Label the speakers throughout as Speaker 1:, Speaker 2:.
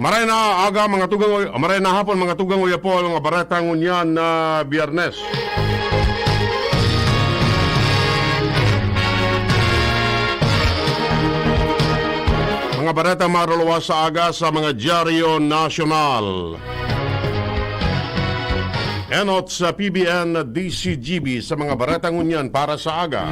Speaker 1: Maray na aga mga tugang, maray na hapon mga tugang uyapo mga baratang unyan na Biyernes. Mga barata maruluwas sa aga sa mga dyaryo nasyonal. Enot sa PBN DCGB sa mga baratang unyan para sa aga.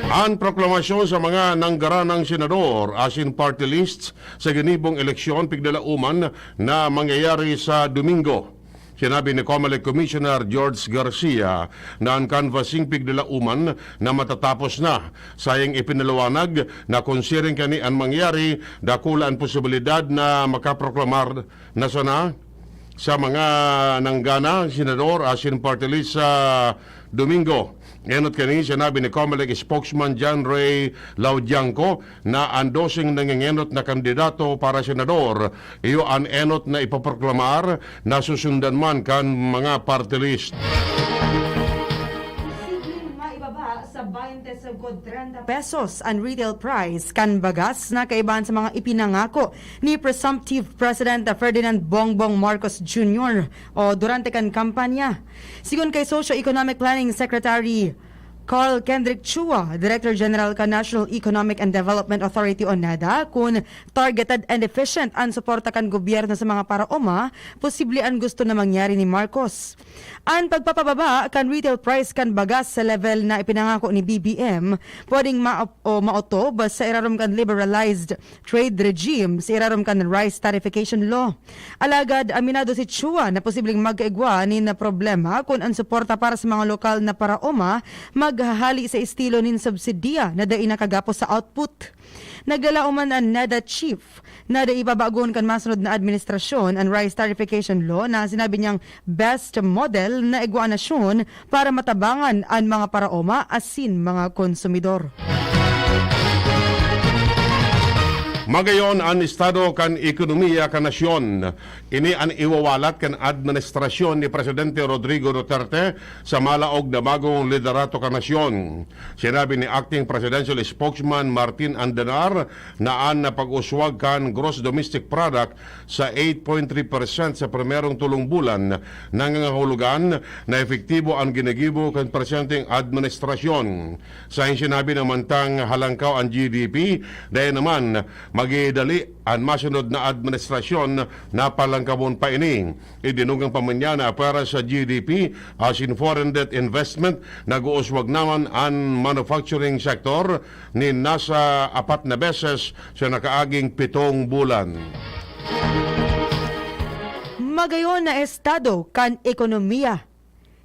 Speaker 1: Ang proklamasyon sa mga nanggaranang senador asin party lists sa ganibong eleksyon pigdalauman na mangyayari sa Domingo. Sinabi ni COMELEC Commissioner George Garcia na ang canvassing pigdalauman na matatapos na. Sayang ipinalawanag na kung siring kani ang mangyari, dakula ang posibilidad na makaproklamar na sana sa mga nanggana senador asin party list sa Domingo. Enot kani sinabi ni COMELEC spokesman John Ray Laudianco na ang dosing nangingenot na kandidato para senador iyo ang enot na ipaproklamar na susundan man kan mga party list.
Speaker 2: Sa 20 pesos ang retail price kan bagas na kaibahan sa mga ipinangako ni presumptive President Ferdinand Bongbong Marcos Jr. o durante kan kampanya. Sigon kay Socio-Economic Planning Secretary Carl Kendrick Chua, Director General ka National Economic and Development Authority o NEDA, kung targeted and efficient ang suporta kan gobyerno sa mga paraoma, posible ang gusto na mangyari ni Marcos. Ang pagpapababa kan retail price kan bagas sa level na ipinangako ni BBM, pwedeng maotob sa irarom kan liberalized trade regime, sa irarom kan rice tarification law. Alagad, aminado si Chua na posibleng mag-igwa ni na problema kung ang suporta para sa mga lokal na paraoma maghahali sa estilo nin subsidiya na dai nakagapos sa output. Naglalauman ang NEDA chief na dai ibabagon kan masunod na administrasyon ang rice tarification law na sinabi niyang best model na igwanasyon para matabangan ang mga paraoma asin mga konsumidor.
Speaker 1: Magayon ang estado kan ekonomiya kan nasyon. Ini ang iwawalat kan administrasyon ni Presidente Rodrigo Duterte sa malaog na bagong liderato kan nasyon. Sinabi ni Acting Presidential Spokesman Martin Andenar na ang napag-uswag kan gross domestic product sa 8.3% sa primerong tulong bulan, nangangahulugan na efektibo ang ginagibo kan presenting administrasyon. Sa sinabi naman tang halangkaw ang GDP, dahil naman magidali ang masunod na administrasyon na palangkamon pa ini. Idinugang pamanyana para sa GDP as in foreign debt investment, nag-uuswag naman ang manufacturing sector ni nasa 4 na beses sa nakaaging 7 bulan.
Speaker 2: Magayon na estado kan ekonomiya.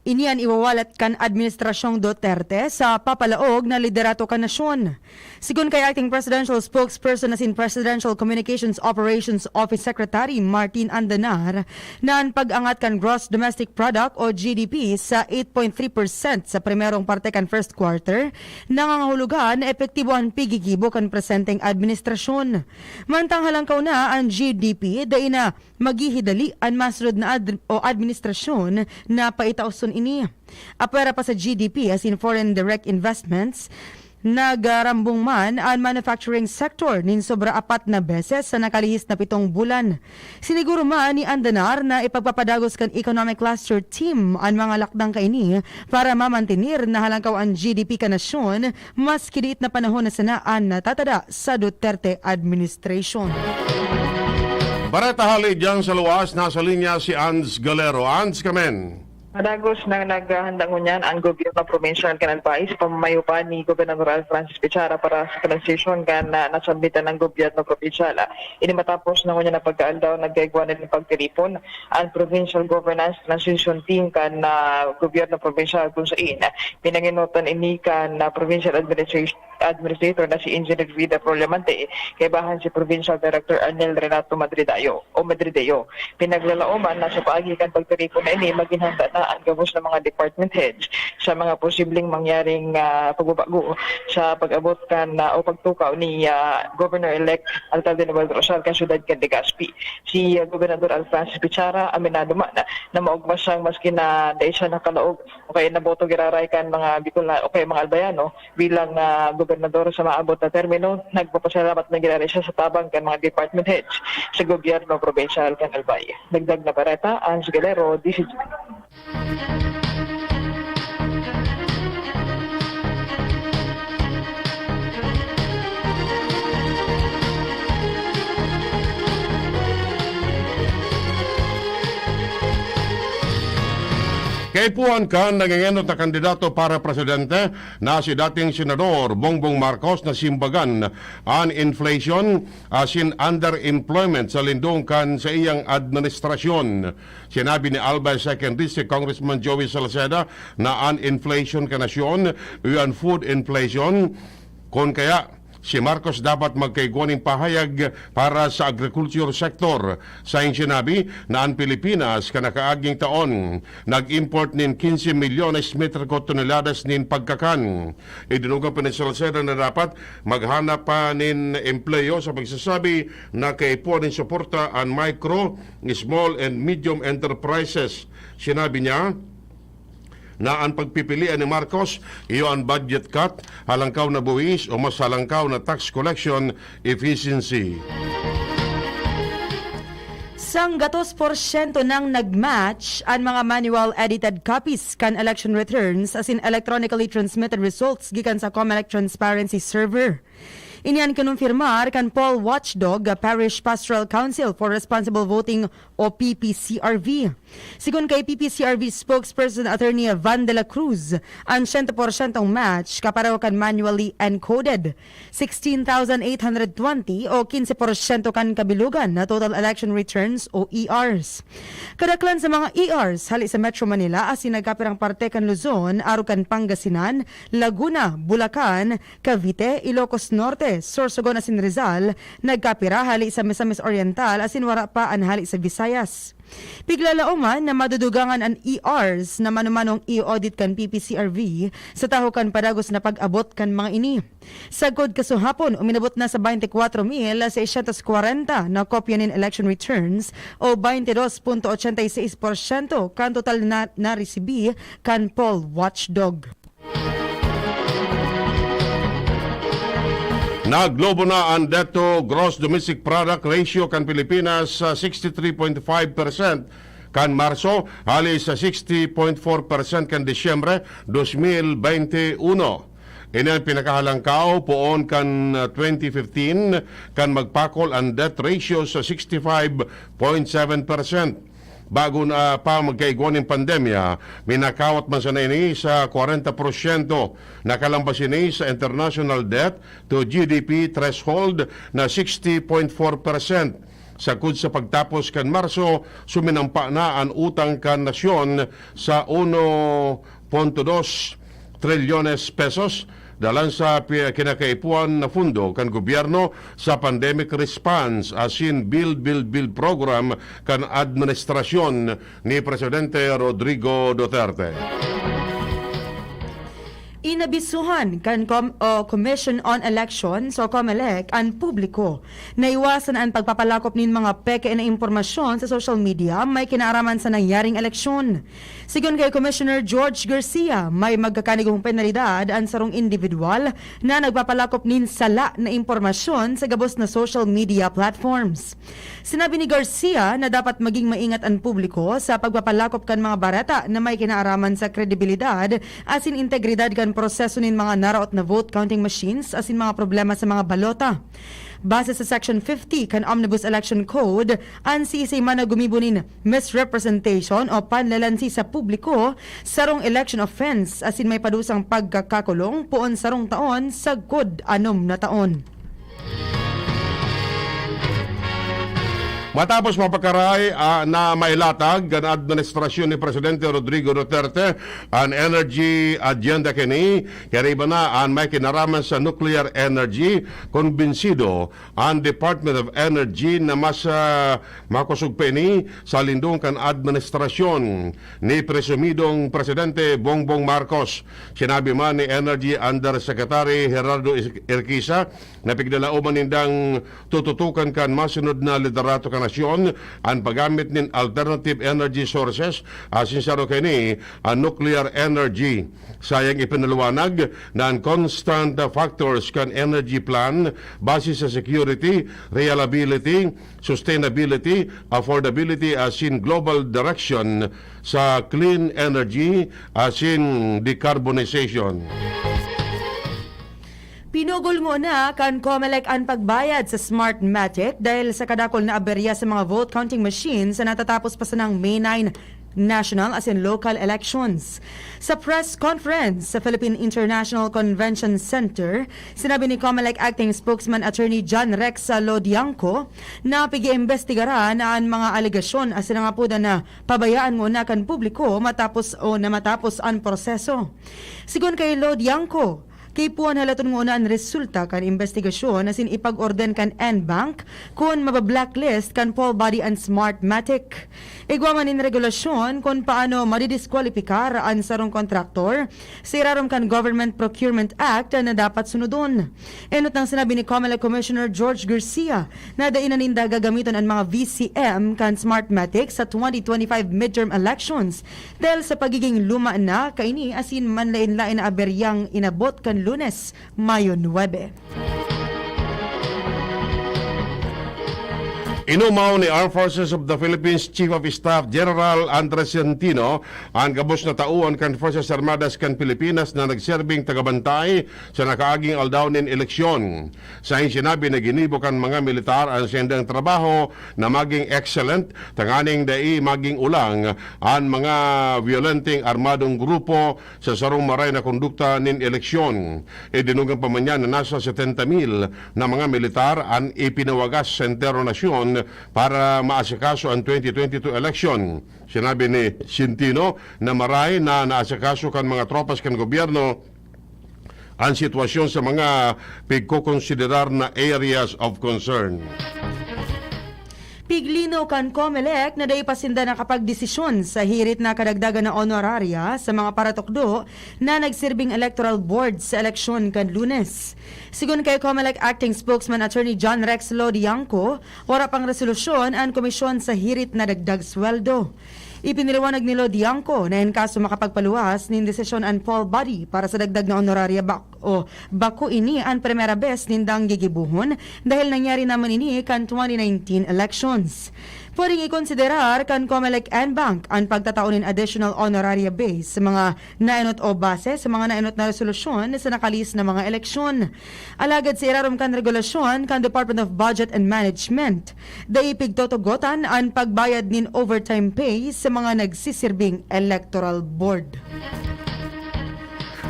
Speaker 2: Inian iwawalat kan Administrasyong Duterte sa papalaog na liderato kan nasyon. Sigun kay Acting Presidential Spokesperson na sin Presidential Communications Operations Office Secretary Martin Andenar na ang pag-angat kan Gross Domestic Product o GDP sa 8.3% sa primerong parte kan first quarter, nangangahulugan na epektibo ang pigigibo kan presenteng administrasyon. Mantang halangkaw na ang GDP, dahil na maghihidali ang masunod na administrasyon na paitauson ini. Apera pa sa GDP as in foreign direct investments, nagarambong man ang manufacturing sector nin sobra 4 na beses sa nakalihis na 7 bulan. Siniguro man ni Andenar na ipagpapadagos kan economic cluster team ang mga lakdang kaini para mamantinir na halangkaw ang GDP ka nasyon mas kiliit na panahon na sanaan natatada sa Duterte administration.
Speaker 1: Barata hali dyan sa luwas, nasa linya si Ans Galero. Ans, kamen.
Speaker 3: Madagos na naghandang ngunyan ang gobyerno provincial kanan pais pamamayo pa ni Gobernador Francis Pichara para sa transition kan na nasambitan ng gobyerno provincial. Ini matapos na ngunyan na pagkaaldaw naggaigwa na ng pagtiripon ang provincial governance transition team kan na gobyerno provincial kung saan pinanginotan ini kan na provincial administrator na si Engineer Vida Prolemante kay bahan si Provincial Director Arnel Renato Madrideo. Pinaglalauman na sa paagi kan pagtiripon na ini maginhanda na ang gabos ng mga department heads sa mga posibleng mangyaring pagbabago sa pag-abot kan o pagtukaw ni Governor-elect Alcalde Nobel Rosal kan syudad kan Legazpi. Si Gobernador Francis Pichara aminado man na maugmas siyang maski na dahil siya nakalaog o kaya naboto giraray kan mga Bicolano o kaya mga Albayano bilang gobernador sa maabot na termino. Nagpapasalamat na ginari siya sa tabang kan mga department heads sa gobyerno provincial kan Albay. Dagdag na bareta, Ange Galero, DCG.
Speaker 1: Kaipuan ka nangingenot na kandidato para presidente na si dating Senador Bongbong Marcos na simbagan ang inflation asin underemployment sa lindong kan sa iyang administrasyon. Sinabi ni Albay 2nd District Congressman Joey Salceda na ang inflation ka nasyon, yung food inflation, kon kaya si Marcos dapat magkaigwaning pahayag para sa agriculture sector. Sa iyong sinabi na ang Pilipinas kanakaaging taon nag-import nin 15 milyones metriko toneladas nin pagkakan. Idinuga pa ni Salceda na dapat maghanap pa nin empleyo sa pagsasabi na kaipuan nin suporta ang micro, small and medium enterprises. Sinabi niya na ang pagpipilian ni Marcos iyo ang budget cut, halangkaw na buwis o mas halangkaw na tax collection efficiency.
Speaker 2: Sang 2% nang nag-match ang mga manual edited copies kan election returns as in electronically transmitted results gikan sa COMELEC transparency server. Iniyan kinumpirmar kan Paul Watchdog, Parish Pastoral Council for Responsible Voting o PPCRV. Sigun kay PPCRV spokesperson Attorney Van de la Cruz, ang 100% match kaparaw kan manually encoded. 16,820 o 15% kan kabilugan na total election returns o ERs. Kadaklan sa mga ERs hali sa Metro Manila as nagkapirang parte kan Luzon, Arucan, Pangasinan, Laguna, Bulacan, Cavite, Ilocos Norte, Sorsogon asin Rizal, nagkapira hali sa Misamis Oriental asin wara pa ang hali sa Visayas. Piglalauman na madudugangan ang ERs na manumanong i-audit kan PPCRV sa taho kan padagos na pag-abot kan mga ini. Sagod kasuhapon, uminabot na sa 24,640 na kopya nin election returns o 22.86% kan total na resibi kan Paul Watchdog.
Speaker 1: Naglobo na ang debt to gross domestic product ratio kan Pilipinas sa 63.5% kan Marso, hali sa 60.4% kan Disyembre 2021. Ini ang pinakahalangkaw poon kan 2015 kan magpakol ang debt ratio sa 65.7%. Bago na pa magkaigwan ng pandemya, minakawat man sa naini sa 40%. Nakalambas ini sa international debt to GDP threshold na 60.4%. Sakod sa pagtapos kan Marso, suminampa na ang utang kan nasyon sa 1.2 trilyones pesos dalan sa kinakaipuan na fundo kan gobyerno sa pandemic response asin build program kan administrasyon ni Presidente Rodrigo Duterte.
Speaker 2: Inabisuhan kan Commission on Elections o COMELEC ang publiko na iwasan ang pagpapalakop nin mga peke na impormasyon sa social media may kinaaraman sa nangyaring eleksyon. Sigon kay Commissioner George Garcia, may magkakanigong penalidad ang sarong individual na nagpapalakop nin sala na impormasyon sa gabos na social media platforms. Sinabi ni Garcia na dapat maging maingat ang publiko sa pagpapalakop kan mga barata na may kinaaraman sa kredibilidad asin integridad kan proseso nin mga naraot na vote counting machines asin mga problema sa mga balota. Base sa Section 50 kan Omnibus Election Code, ang CIC man na gumibunin misrepresentation o panlalansi sa publiko sarong election offense asin may padusang pagkakakulong poon sarong taon sagkod 6 na taon.
Speaker 1: Matapos mapakaray na mailatag ang administrasyon ni Presidente Rodrigo Duterte ang energy agenda kini, kaya iba na ang may kinaraman sa nuclear energy, konbinsido ang Department of Energy na mas makusog pa ini sa lindong kan administrasyon ni presumidong Presidente Bongbong Marcos. Sinabi man ni Energy Undersecretary Gerardo Erquisa na pigdalauman nindang tututukan kan masunod na liderato kan nasyon ang paggamit ng alternative energy sources asin sa kini nuclear energy. Sayang ipinaliwanag na ang constant factors kan energy plan base sa security, reliability, sustainability, affordability asin global direction sa clean energy asin decarbonization.
Speaker 2: Pinugol mo na kan COMELEC ang pagbayad sa Smartmatic dahil sa kadakol na aberya sa mga vote counting machines sa natatapos pa sa ng May 9 national as in local elections. Sa press conference sa Philippine International Convention Center, sinabi ni COMELEC Acting Spokesman Attorney John Rex Lodianco na pigi-imbestigaran ang mga alegasyon as nga po na pabayaan mo na kan publiko matapos ang proseso. Sigon kay Lodianco, kay puan halaton mo na ang resulta kan investigasyon na ipag-orden kan NBank kung mabablacklist kan poll body and Smartmatic. Igwaman in regulasyon kung paano madidiskwalipikar ang sarong kontraktor sa irarom kan Government Procurement Act na dapat sunodon. Enot nang sinabi ni COMELEC Commissioner George Garcia na dainan ninda gagamiton ang mga VCM kan Smartmatic sa 2025 midterm elections dahil sa pagiging luma na kaini asin manlain-lain na aberyang inabot kan Lunes, Mayo 9.
Speaker 1: Inumaw ni Armed Forces of the Philippines Chief of Staff General Andres Centino ang gabos na tauan kan Forces Armadas kan Pilipinas na nagserbing tagabantay sa nakaaging aldawnin eleksyon. Sa sinabi na ginibo kan mga militar ang sendang trabaho na maging excellent, tanganing dai maging ulang ang mga violenting armadong grupo sa sarong maray na kondukta nin eleksyon. Dinugang pa man yan na nasa 70,000 na mga militar ang ipinawagas sa entero nasyon para maasikaso ang 2022 election. Sinabi ni Centino na maray na naasikaso kan mga tropas kan gobyerno ang sitwasyon sa mga pagkukonsiderar na areas of concern.
Speaker 2: Piglino kan COMELEC na day pasinda na kapag-desisyon sa hirit na kadagdagan na honoraria sa mga paratokdo na nagsirbing electoral board sa eleksyon kan Lunes. Sigun kay COMELEC Acting Spokesman Attorney John Rex Lodianco, wala pang resolusyon ang komisyon sa hirit na dagdag sweldo. Ipiniliwanag ni Lodianco na in kaso makapagpaluwas nin desisyon ang poll body para sa dagdag na honoraria bako ini ang primera bes nindang gigibuhon dahil nangyari naman ini kan 2019 elections. Pwedeng ikonsiderar kan COMELEC NBank ang pagtataunin additional honoraria base sa mga nainot o base sa mga nainot na resolusyon sa nakalis na mga eleksyon. Alagad sa irarom kan regulasyon kan Department of Budget and Management, daipig totogotan ang pagbayad nin overtime pay sa mga nagsisirbing electoral board.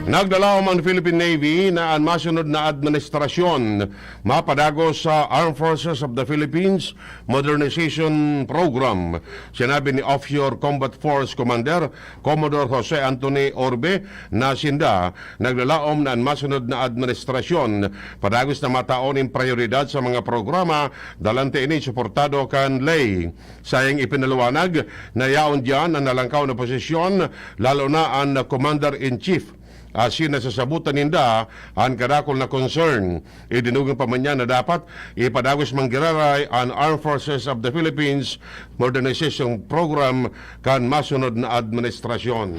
Speaker 1: Nagdalaw ang Philippine Navy na ang masunod na administrasyon mapadagos sa Armed Forces of the Philippines Modernization Program. Sinabi ni Offshore Combat Force Commander Commodore Jose Anthony Orbe na sinda nagdalaom na ang masunod na administrasyon padagos na mataon in prioridad sa mga programa dalante ini suportado kan lay. Sayang ipinaliwanag na yaon diyan ang nalangkaw na posisyon lalo na ang Commander-in-Chief asin nasasabutan ninda ang kadakol na concern. Idinugang pa man niya na dapat ipadagos manggiraray ang Armed Forces of the Philippines Modernization Program kan masunod na administrasyon.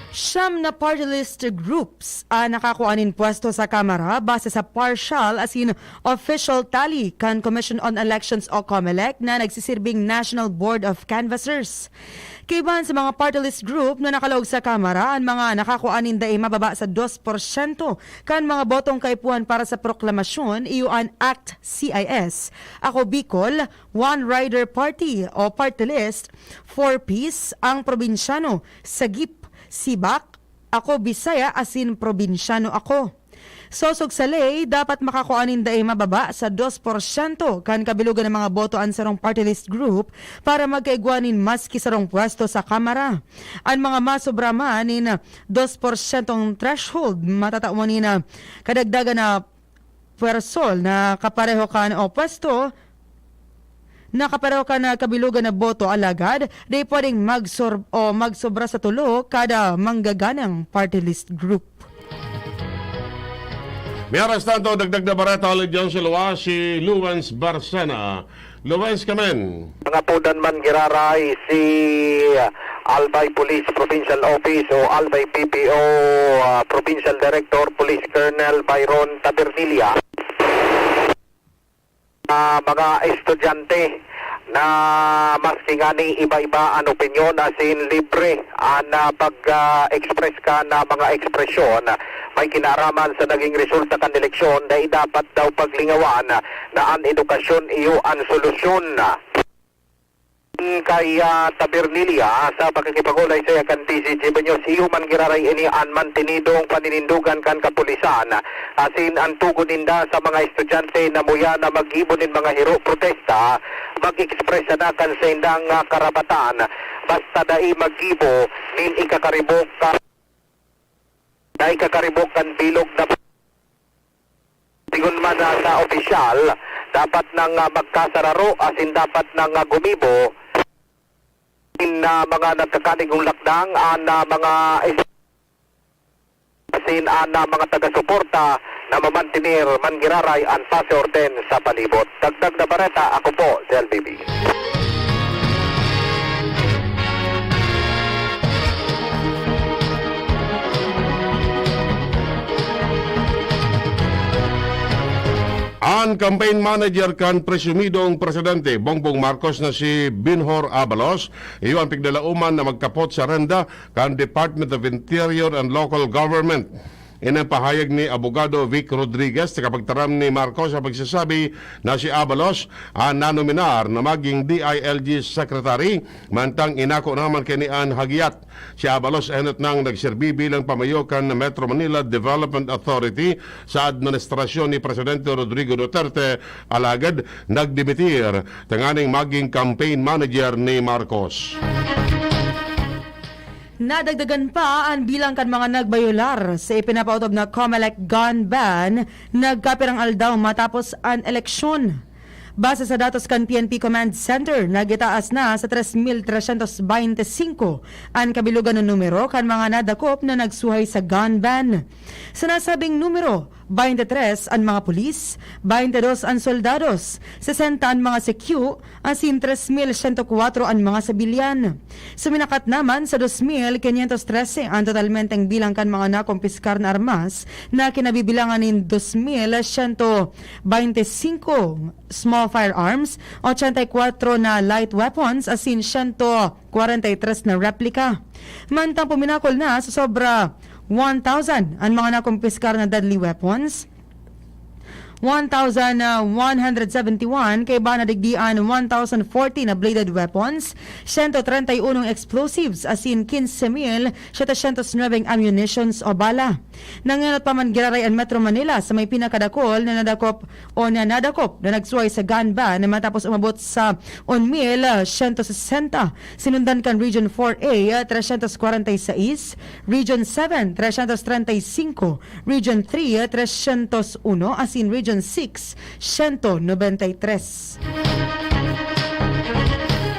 Speaker 2: Siyam na party list groups nakakuanin pwesto sa Kamara base sa partial as in official tally kan Commission on Elections o COMELEC na nagsisirbing National Board of Canvassers. Kaiban sa mga party list group na nakalog sa Kamara, ang mga nakakuanin dai mababa sa 2% kan mga botong kaipuan para sa proklamasyon iuan Act CIS. Ako Bicol, One Rider Party o party list, 4-piece ang probinsyano, Sagip, Sibak, ako Bisaya asin probinsyano ako. Sosog sa lay, dapat makakuanin dai mababa sa 2% kan kabilugan ng mga boto ang sarong party list group para magkaigwanin maski sarong pwesto sa Kamara. Ang mga masobra man in 2% threshold matatawanin na kadagdagan na pwersol na kapareho kan o pwesto nakapareho ka na kabilugan na boto alagad, di pwedeng magsobra sa tulo kada manggaganang party list group.
Speaker 1: May aras tanto, dagdag na barata ulit dyan si Luwens Barcena. Luwens, kamen.
Speaker 4: Mga pudan man giraray si Albay Police Provincial Office o Albay PPO Provincial Director Police Colonel Byron Tabernilla. Mga estudyante na maski nga ni iba-iba ang opinyon asin libre na pag-express ka na mga ekspresyon may kinaraman sa naging resulta kan eleksyon na dapat daw paglingawan na ang edukasyon iyo ang solusyon. Kay Tabernilla sa pakikipagulay sa kan TCG News iyo man giraray ini an mantinidong paninindugan kan kapulisan asin ang tugon ninda sa mga estudyante na muya na maghibonin mga hiro protesta mag-express na kan sa indang karapatan basta dai maghibo nin ikakaribok kan bilog na tingon man sa opisyal dapat nang magkasararo asin dapat nang gumibo na mga nagkakanigong lakdang na mga asin na mga taga-suporta na mamantinir mangiraray ang pase orden sa palibot. Dagdag na bareta, ako po, si LBB.
Speaker 1: Ang campaign manager kan presumidong presidente Bongbong Marcos na si Binhor Abalos, iyo ang pigdalauman na magkapot sa renda kan Department of Interior and Local Government. Inang pahayag ni Abogado Vic Rodriguez sa kapagtaram ni Marcos sa pagsasabi na si Abalos ang nanominar na maging DILG Secretary mantang inako naman kanian hagiat. Si Abalos enot nang nagserbi bilang pamayokan ng Metro Manila Development Authority sa administrasyon ni Presidente Rodrigo Duterte alagad nagdimitir tanganing maging campaign manager ni Marcos.
Speaker 2: Nadagdagan pa ang bilang kan mga nagbayular sa ipinapautob na COMELEC gun ban nagkapirang aldaw matapos ang eleksyon. Base sa datos kan PNP Command Center, nagitaas na sa 3,325 ang kabilugan ng numero kan mga nadakop na nagsuhay sa gun ban. Sa nasabing numero, 23 ang mga pulis, 22 ang soldados, 60 ang mga sekyu, asin 3,104 ang mga sibilyan. Suminakat naman sa 2,513 ang totalmenteng bilang kan mga nakumpiskar na armas na kinabibilangan ng 2,125 small firearms, 84 na light weapons, asin 143 na replika. Mantang puminakol na sa sobra 1,000 ang mga nakumpiskar na deadly weapons, 1,171 kay banadigdian 1,040 na bladed weapons, 131 explosives asin 15,709 ammunitions o bala. Nanganot pa man giraray ang Metro Manila sa may pinakadakol na nadakop na nagsuway sa gun ban na matapos umabot sa 1,160. Sinundan kan Region 4A 346, Region 7 335, Region 3 301 asin Region 6, 193.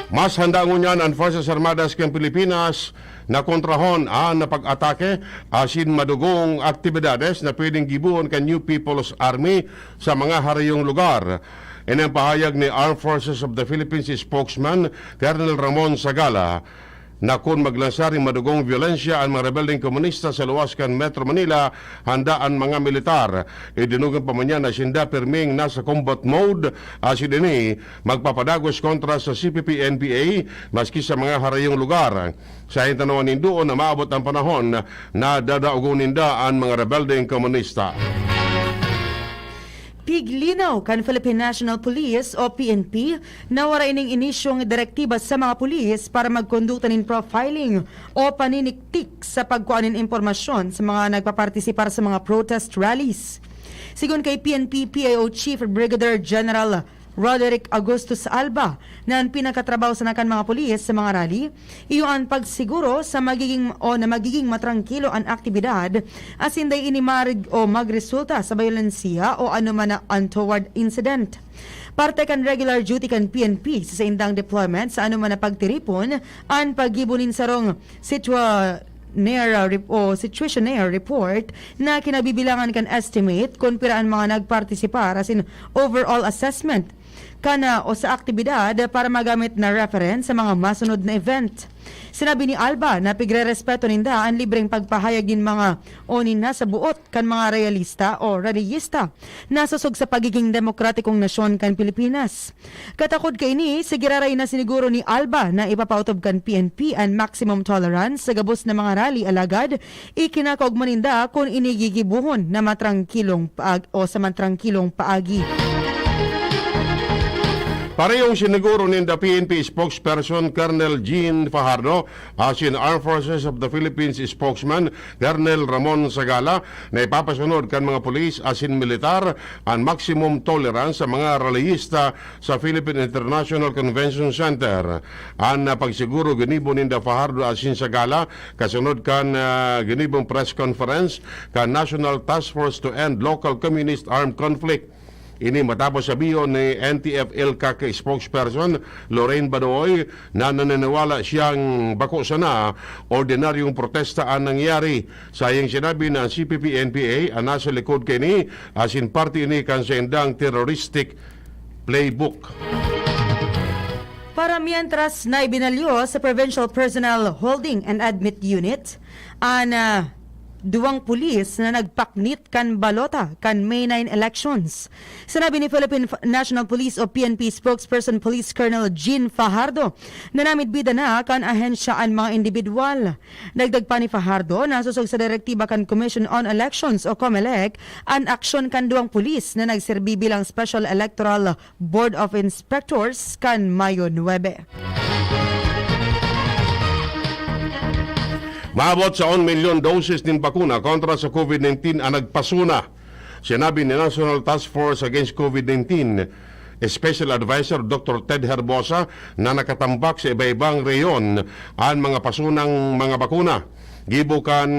Speaker 1: Mas handa ngunyan ang Forces Armadas ng Pilipinas na kontrahon ang napag-atake asin madugong aktibidades na pwedeng gibuon kan New People's Army sa mga harayong lugar. Inang pahayag ni Armed Forces of the Philippines spokesman Colonel Ramon Sagala na kung maglansar ng madugong violensya ang mga rebeldeng komunista sa luwas kan Metro Manila, handa ang mga militar. Idinugan pa man niya na sinda perming nasa combat mode asin ini magpapadagos kontra sa CPP-NPA maski sa mga harayong lugar. Sa hintanawan nindoon na maabot ang panahon na dadaugon ninda ang mga rebeldeng komunista.
Speaker 2: Piglinaw kan Philippine National Police o PNP na wala ining inisyong direktiba sa mga pulis para magkondukta nin profiling o paniniktik sa pagkuanin impormasyon sa mga nagpapartisipar sa mga protest rallies. Sigon kay PNP PIO Chief Brigadier General Roderick Augustus Alba na ang pinakatrabaho sa nakan mga pulis sa mga rally, iyo ang pagsiguro sa magiging matrangkilo ang aktibidad as hindi inimarig o magresulta sa violensiya o anuman na untoward incident. Parte kan regular duty kan PNP sa indang deployment sa anuman na pagtiripon ang paggibunin sarong situationnaire report na kinabibilangan kan estimate kung piraan mga nagpartisipar as in overall assessment kana o sa aktibidad para magamit na reference sa mga masunod na event. Sinabi ni Alba na pigre-respeto ninda ang libreng pagpahayag din mga onin na sa buot kan mga realista o rallyista nasosog sa pagiging demokratikong nasyon kan Pilipinas. Katakod kay ni, sigiraray na siniguro ni Alba na ipapautob kan PNP ang maximum tolerance sa gabos na mga rally alagad ikinakaog maninda kung inigigibuhon na matrangkilong paagi.
Speaker 1: Parehong siniguro ni the PNP spokesperson Colonel Jean Fajardo as in Armed Forces of the Philippines spokesman Colonel Ramon Sagala na ipapasunod kan mga pulis as in militar ang maximum tolerance sa mga rallyista sa Philippine International Convention Center. Ang pagsiguro ginibo ni Fajardo as in Sagala kasunod kan ginibong press conference kan National Task Force to End Local Communist Armed Conflict. Ini matapos sabihin ni NTF-ELCAC spokesperson Lorraine Badoy na naniniwala siyang bako sana ordinaryong protesta ang nangyari. Sayang sinabi na ang CPP-NPA ang nasa likod kini as in party ini kan sa indang terroristic playbook.
Speaker 2: Para mientras na ibinalyo sa Provincial Personnel Holding and Admit Unit ang duwang pulis na nagpaknit kan balota kan May 9 elections. Sinabi ni Philippine National Police o PNP spokesperson Police Colonel Jean Fajardo na namidbida na kan ahensya ang mga individual. Dagdag pa ni Fajardo na susog sa direktiba kan Commission on Elections o COMELEC ang aksyon kan duwang pulis na nagserbi bilang Special Electoral Board of Inspectors kan Mayo 9.
Speaker 1: Maabot sa 1 milyon doses ng bakuna kontra sa COVID-19 ang nagpasuna. Sinabi ni National Task Force Against COVID-19 Special Advisor Dr. Ted Herbosa na nakatambak sa iba-ibang reyon ang mga pasunang mga bakuna. Gibukan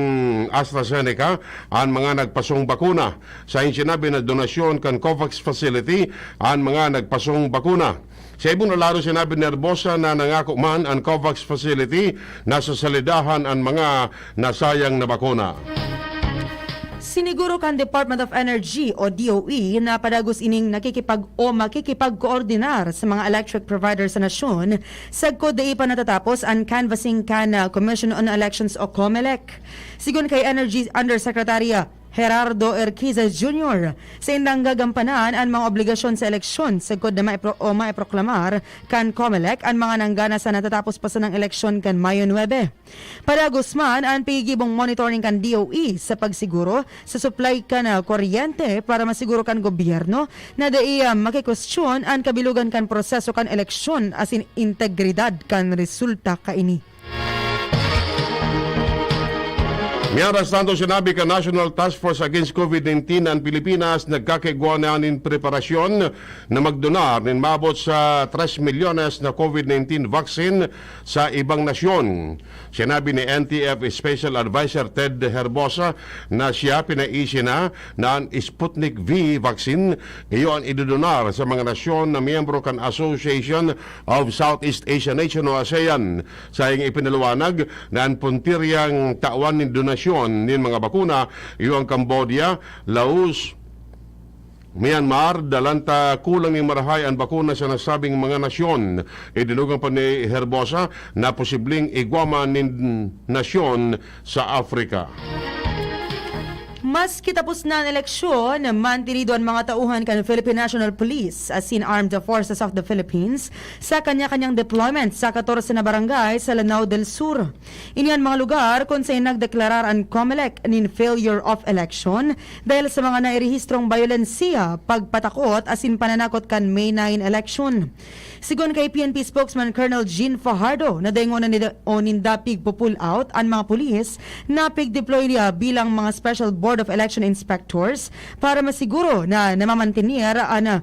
Speaker 1: AstraZeneca ang mga nagpasong bakuna. Sa sinabi na donasyon kan COVAX facility ang mga nagpasong bakuna. Sa ibang laro sinabi ni Herbosa na nangako man ang COVAX facility na sasalidahan ang mga nasayang na bakuna.
Speaker 2: Siniguro kan Department of Energy o DOE na padagos ining makikipag-koordinar sa mga electric providers sa nasyon sagkod dai pa natatapos ang canvassing kan Commission on Elections o COMELEC. Sigun kay Energy Undersecretary Gerardo Erquiza Jr. sa indang gagampanan ang mga obligasyon sa eleksyon sagkod na maiproklamar kan COMELEC ang mga nanggana sa natatapos pa sa ng eleksyon kan Mayo 9. Padagos man ang pigibong monitoring kan DOE sa pagsiguro sa supply kan kuryente para masiguro kan gobyerno na dai makikwestiyon ang kabilugan kan proseso kan eleksyon as in integridad kan resulta kaini.
Speaker 1: Mientras tanto, sinabi ka National Task Force Against COVID-19 ang Pilipinas nagkakigwanan preparasyon na magdonar ng mabot sa 3 milyones na COVID-19 vaccine sa ibang nasyon. Sinabi ni NTF Special Advisor Ted Herbosa na siya pinaisi na ang Sputnik V vaccine iyo ang idodonar sa mga nasyon na miyembro kan Association of Southeast Asian Nation o ASEAN. Sayang ipinaliwanag na ang puntiryang tawan ng donasyon ng mga bakuna iyo ang Cambodia, Laos, Myanmar, dalanta kulang ng marahay ang bakuna sa nasabing mga nasyon. Idinugang pa ni Herbosa na posibleng igwama ng nasyon sa Africa.
Speaker 2: Mas kitapos na ang eleksyon, mantinido ang mga tauhan kan Philippine National Police as in Armed Forces of the Philippines sa kanya-kanyang deployment sa 14 na barangay sa Lanao del Sur. Iniyan mga lugar kung saan nagdeklarar ang COMELEC nin failure of election dahil sa mga nairehistrong violensiya, pagpatakot as in pananakot kan May 9 election. Sigon kay PNP spokesman Colonel Jean Fajardo na daingon na nindapig pull out ang mga pulis na pig-deploy niya bilang mga Special Board of Election Inspectors para masiguro na namamantinir na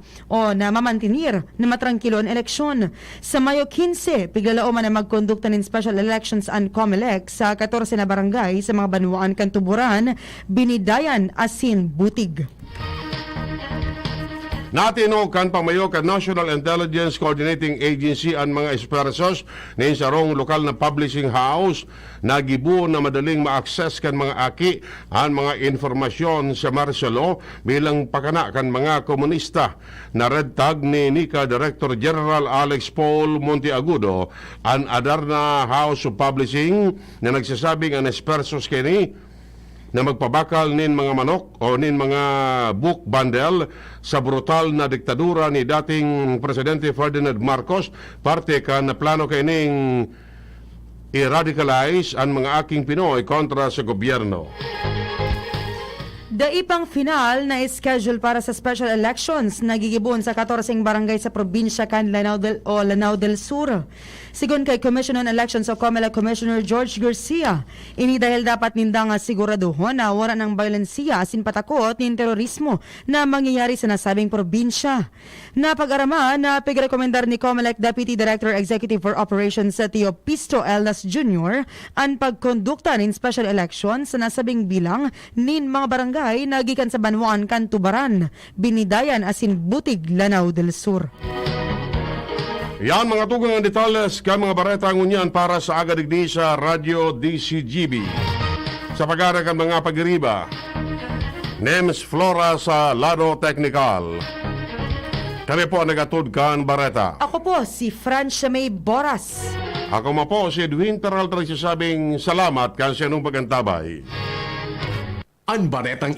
Speaker 2: matrangkilo ang eleksyon. Sa Mayo 15, piglalao man na magkondukta ng Special Elections and COMELEC sa 14 na barangay sa mga Banuan, Kantuburan, Binidayan, Asin, Butig.
Speaker 1: Natino kan pamayo kan National Intelligence Coordinating Agency ang mga espersos nin sarong lokal na publishing house nagibu na madaling ma-access kan mga aki ang mga informasyon sa martial law bilang pakana kan mga komunista na red tag ni NICA Director General Alex Paul Monteagudo ang Adarna House of Publishing na nagsasabing ang espersos kini na magpabakal nin mga manok o nin mga book bundle sa brutal na diktadura ni dating Presidente Ferdinand Marcos, parte ka na plano kaining i-radicalize ang mga aking Pinoy kontra sa gobyerno.
Speaker 2: Daipang final na schedule para sa special elections nagigibon sa 14 barangay sa probinsya kan Lanao del Sur. Sigon kay Commission on Elections o COMELEC Commissioner George Garcia, ini dahil dapat ninda nga siguraduhon na wala ng violensiya asin patakot ng terorismo na mangyayari sa nasabing probinsya. Napag-arama na pigrekomendar ni COMELEC Deputy Director Executive for Operations sa Tio Pisto Elas Jr. ang pagkondukta ng special elections sa nasabing bilang nin mga barangay nagikan sa Banwaan kan Tubaran, Binidayan asin Butig, Lanao del Sur.
Speaker 1: Yan mga tugang ang detalles ka mga bareta ngunyan para sa agadigdi sa Radio DCGB. Sa pag-ara kan mga pagiriba, Nems Flora sa Lado Technical. Kami po ang nagatod kan bareta.
Speaker 2: Ako po si Francia May Boras.
Speaker 1: Ako ma po si Edwin Peralta nagsasabing salamat kan sa inong pagantabay.
Speaker 5: Ang baretang